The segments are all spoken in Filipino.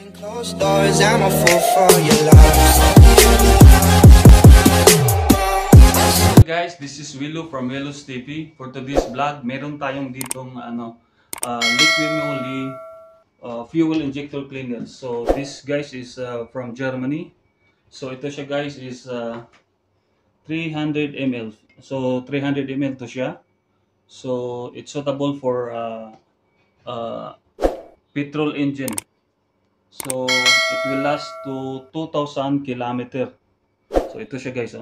Closed doors, I'm a fool for your love. Hello guys, this is Willow from Willows TV. For today's vlog, meron tayong ditong liquid moly fuel injector cleaner. So this guys is from Germany. So ito siya guys is 300 ml. So 300 ml to siya. So it's suitable for petrol engine. So it will last to 2,000 kilometer. So ito siya guys.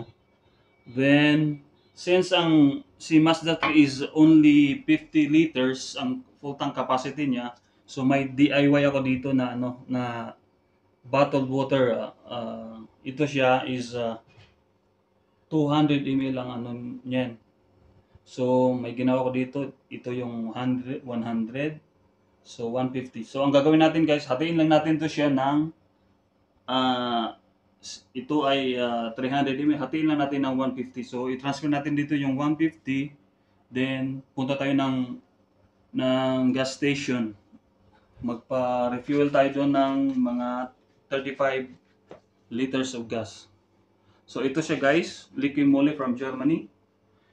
Then, since si Mazda 3 is only 50 liters ang full tank capacity niya, so may DIY ako dito na na bottled water. Ito siya is 200 ml ang niyan. So may ginawa ko dito, ito yung 100, so 150. So ang gagawin natin guys, hatiin lang natin to siya ng ito ay 300 ml, hatiin lang natin ng 150. So i-transfer natin dito yung 150, then punta tayo ng gas station. Magpa-refuel tayo doon ng mga 35 liters of gas. So ito siya guys, liquid moly from Germany.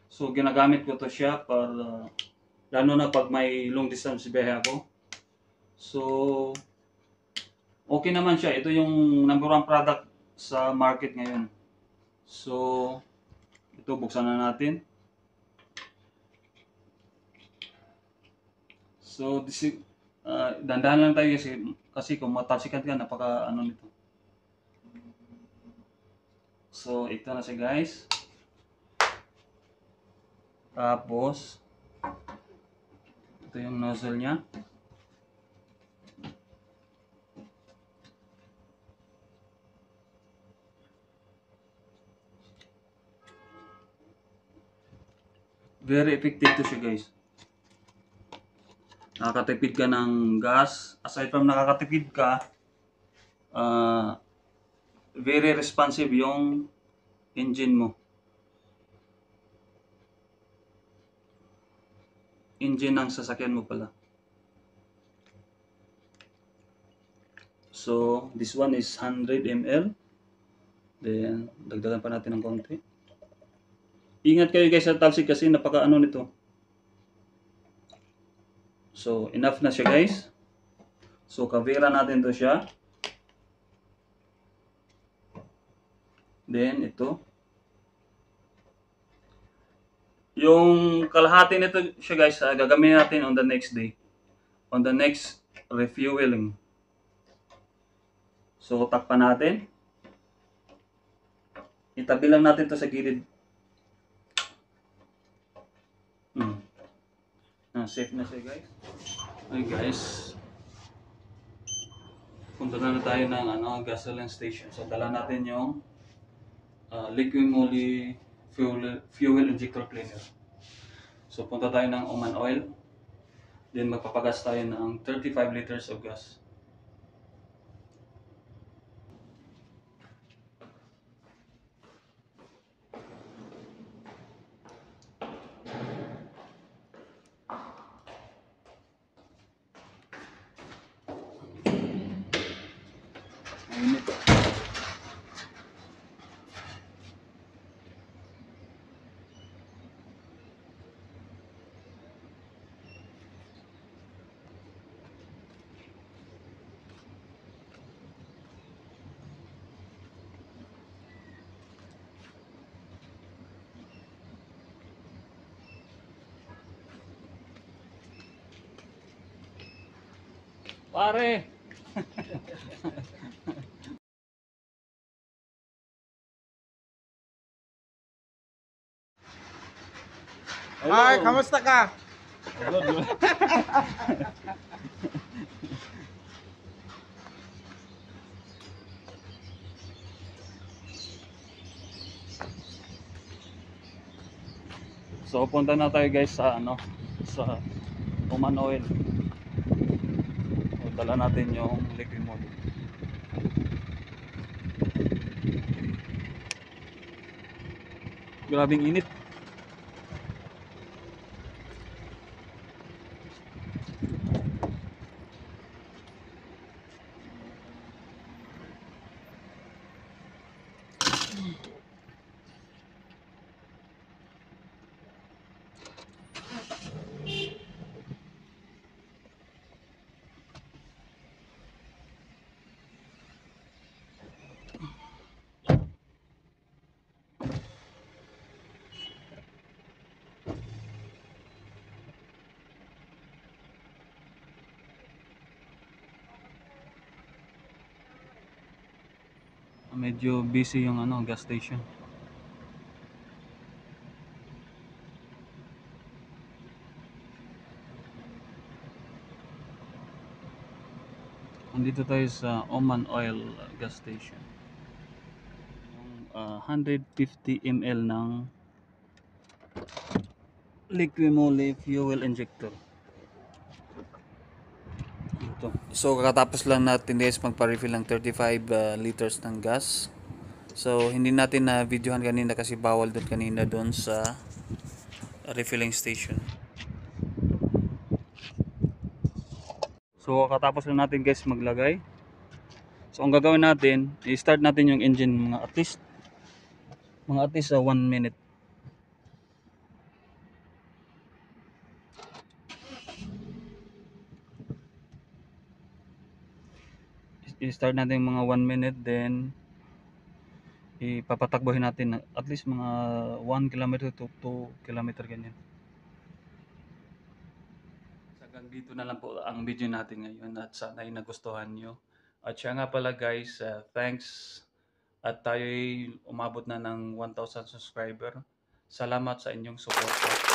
So ginagamit ko to siya para lalo na pag may long distance biyahe ako. So okay naman siya. Ito yung number 1 product sa market ngayon. So ito buksan na natin. So this is dandahan lang tayo kasi kung matalsikan ka napaka nito. So ito na siya guys. Tapos ito yung nozzle niya. Very effective to siya guys. Nakakatipid ka ng gas. Aside from nakakatipid ka, very responsive yung engine mo. Engine ng sasakyan mo pala. So, this one is 100 ml. Then, dagdagan pa natin ng konti. Ingat kayo guys sa talsik kasi napaka nito. So, enough na siya guys. So, kavera natin to siya. Then, ito. Yung kalahati nito siya guys, gagamitin natin on the next day. On the next refueling. So, takpan natin. Itabi lang natin to sa gilid. Safe na siya guys. Okay guys. Punta na tayo ng gasoline station. So, dala natin yung liquid moly fuel injector cleaner. So punta tayo ng Oman Oil. Then magpapagas tayo ng 35 liters of gas. Mainit. Pare! Hi, kamusta ka? So punta na tayo guys sa sa Oman Oil. So, dala natin yung liquid moly. Grabing init. Medyo busy yung gas station. Nandito tayo sa Oman Oil gas station. Yung 150 ml ng Liquimoli fuel injector. Ito. So kakatapos lang natin guys magpa-refill ng 35 liters ng gas. So hindi natin na videohan kanina kasi bawal doon kanina doon sa refilling station. So kakatapos lang natin guys maglagay. So ang gagawin natin, i-start natin yung engine mga at least 1 minute. I-start natin yung mga 1 minute, then ipapatakbohin natin at least mga 1 kilometer to 2 kilometer ganyan. Hanggang dito na lang po ang video natin ngayon at sana ay nagustuhan nyo. At siya nga pala guys, thanks at tayo'y umabot na ng 1,000 subscriber. Salamat sa inyong suporta.